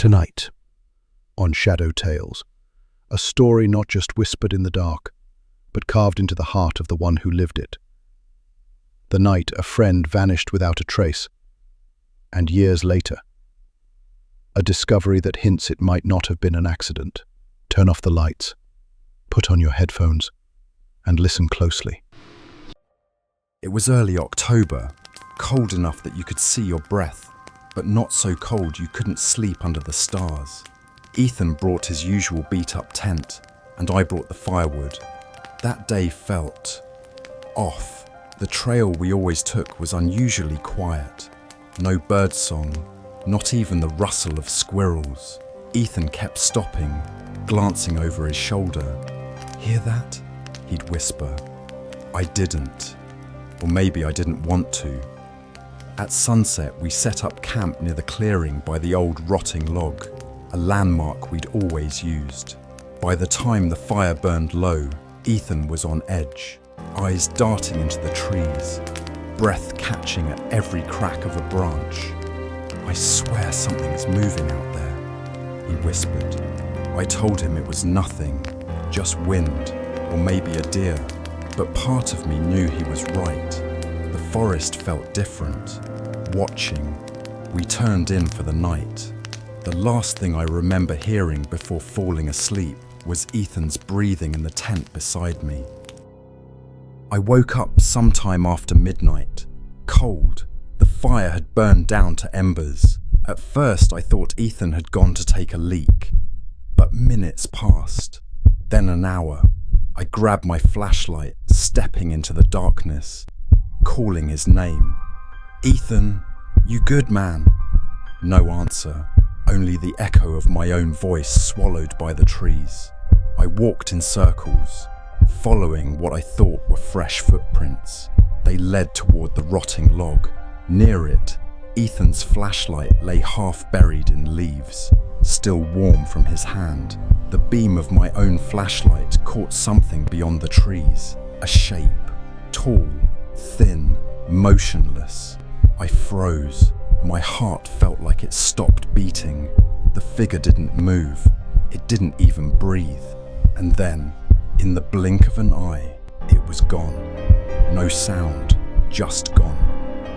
Tonight, on ShadowTales, a story not just whispered in the dark, but carved into the heart of the one who lived it. The night a friend vanished without a trace, and years later, a discovery that hints it might not have been an accident. Turn off the lights, put on your headphones, and listen closely. It was early October, cold enough that you could see your breath, but not so cold you couldn't sleep under the stars. Ethan brought his usual beat-up tent, and I brought the firewood. That day felt off. The trail we always took was unusually quiet. No birdsong, not even the rustle of squirrels. Ethan kept stopping, glancing over his shoulder. "Hear that?" he'd whisper. I didn't. Or maybe I didn't want to. At sunset, we set up camp near the clearing by the old rotting log, a landmark we'd always used. By the time the fire burned low, Ethan was on edge, eyes darting into the trees, breath catching at every crack of a branch. "I swear something's moving out there," he whispered. I told him it was nothing, just wind, or maybe a deer, but part of me knew he was right. The forest felt different. Watching, we turned in for the night. The last thing I remember hearing before falling asleep was Ethan's breathing in the tent beside me. I woke up sometime after midnight, cold. The fire had burned down to embers. At first I thought Ethan had gone to take a leak, but minutes passed, then an hour. I grabbed my flashlight, stepping into the darkness, calling his name. "Ethan, you good, man?" No answer, only the echo of my own voice swallowed by the trees. I walked in circles, following what I thought were fresh footprints. They led toward the rotting log. Near it, Ethan's flashlight lay half buried in leaves, still warm from his hand. The beam of my own flashlight caught something beyond the trees, a shape, tall, thin, motionless. I froze. My heart felt like it stopped beating. The figure didn't move. It didn't even breathe. And then, in the blink of an eye, it was gone. No sound, just gone.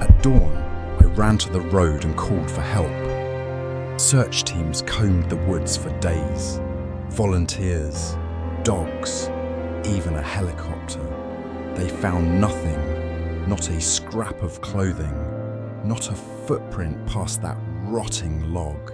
At dawn, I ran to the road and called for help. Search teams combed the woods for days. Volunteers, dogs, even a helicopter. They found nothing, not a scrap of clothing, not a footprint past that rotting log.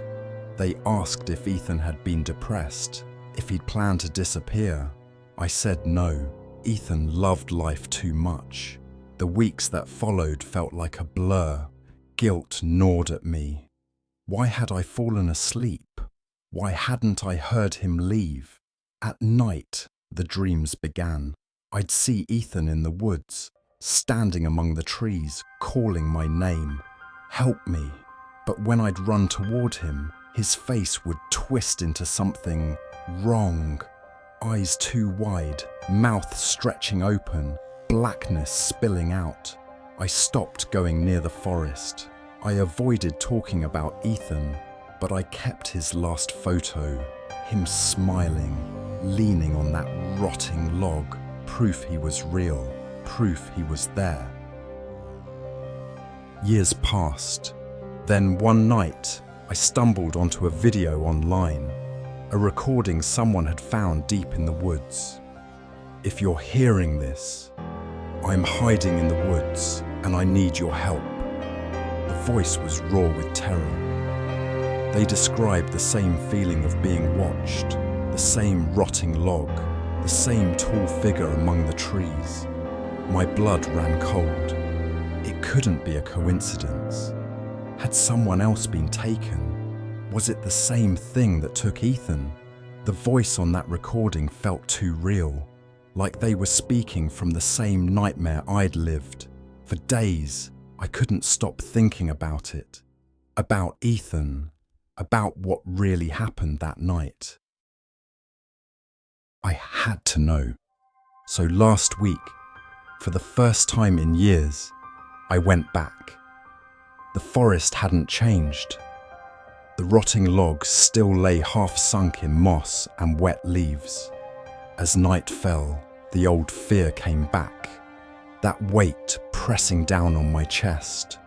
They asked if Ethan had been depressed, if he'd planned to disappear. I said no. Ethan loved life too much. The weeks that followed felt like a blur. Guilt gnawed at me. Why had I fallen asleep? Why hadn't I heard him leave? At night, the dreams began. I'd see Ethan in the woods, standing among the trees, calling my name. "Help me." But when I'd run toward him, his face would twist into something wrong. Eyes too wide, mouth stretching open, blackness spilling out. I stopped going near the forest. I avoided talking about Ethan, but I kept his last photo, him smiling, leaning on that rotting log, proof he was real, proof he was there. Years passed. Then one night, I stumbled onto a video online, a recording someone had found deep in the woods. "If you're hearing this, I'm hiding in the woods and I need your help." The voice was raw with terror. They described the same feeling of being watched, the same rotting log, the same tall figure among the trees. My blood ran cold. It couldn't be a coincidence. Had someone else been taken? Was it the same thing that took Ethan? The voice on that recording felt too real, like they were speaking from the same nightmare I'd lived. For days, I couldn't stop thinking about it, about Ethan, about what really happened that night. I had to know. So last week, for the first time in years, I went back. The forest hadn't changed. The rotting logs still lay half sunk in moss and wet leaves. As night fell, the old fear came back, that weight pressing down on my chest,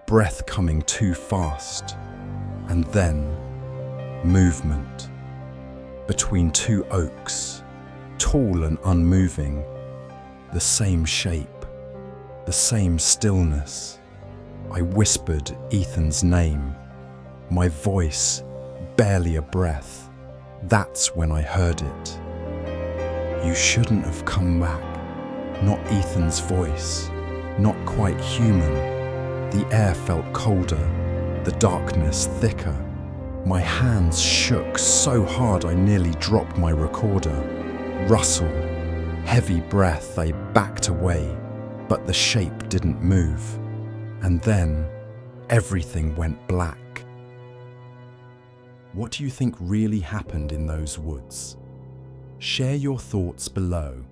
breath coming too fast, and then movement. Between two oaks, tall and unmoving, the same shape, the same stillness. I whispered Ethan's name, my voice barely a breath. That's when I heard it. You shouldn't have come back. Not Ethan's voice, not quite human. The air felt colder, the darkness thicker. My hands shook so hard I nearly dropped my recorder. Rustle, heavy breath, I backed away, but the shape didn't move. And then everything went black. What do you think really happened in those woods? Share your thoughts below.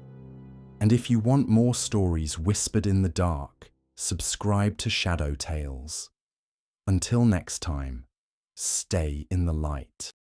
And if you want more stories whispered in the dark, subscribe to ShadowTales. Until next time, stay in the light.